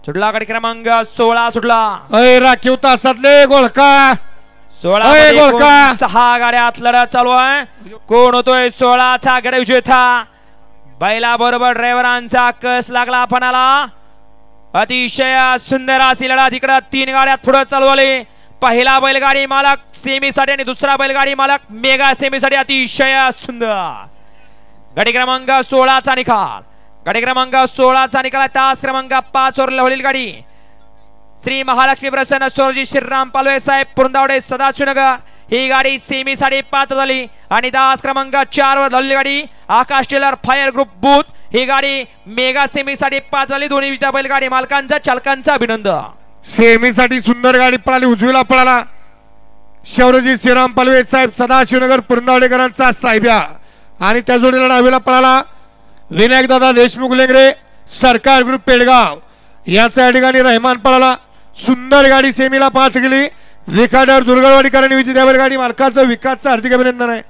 सुटला गाडी क्रमांक 16 सुटला राखीव तासातले गोळका 16 6 गाड्यात लढत चालू आहे। कोण होतोय 16चा गड विजेता बैला बरोबर ड्रायव्हरांचा कस लागला फणाला अतिशय सुंदर अशी लढत इकडे 3 गाड्यात पुढे चालू आले। पहिला बैलगाडी मालक सेमी साठी आणि दुसरा बैलगाडी मालक मेगा सेमी साठी अतिशय सुंदर गाडी क्रमांक 16चा निकाल गाडी क्रमांक 16चा निकाल तास क्रमांक 5 वर लढवलेली गाडी श्री महालक्ष्मी प्रसन्न सोरजी श्रीराम पालवे साहेब पुरंदावडे सदाशिवनगर ही गाडी सेमी साठी पात्र झाली आणि तास क्रमांक 4 वर लढवलेली गाडी आकाश टेलर फायर ग्रुप बूथ ही गाडी मेगा सेमी साठी पात्र झाली। दोन्ही विजेत्या बैलगाडी मालकांचा चालकांचा अभिनंदन। सेमी साठी सुंदर गाडी पळाली उजवीला पळाला शौर्यजी श्रीराम पालवे साहेब सदाशिवनगर पुरंदावडेकरांचा साहेब्या आणि त्या जोडीला डावीला पळाला विनायक दादा देशमुख लेंगरे सरकार ग्रुप पेडगाव याचा या ठिकाणी रहमान पळाला। सुंदर गाडी सेमीला पात्र गेली। विकाडर दुर्गळवाडीकर आणि विजेत्या बैलगाडी मालकांचं विकासचं हार्दिक अभिनंदन आहे।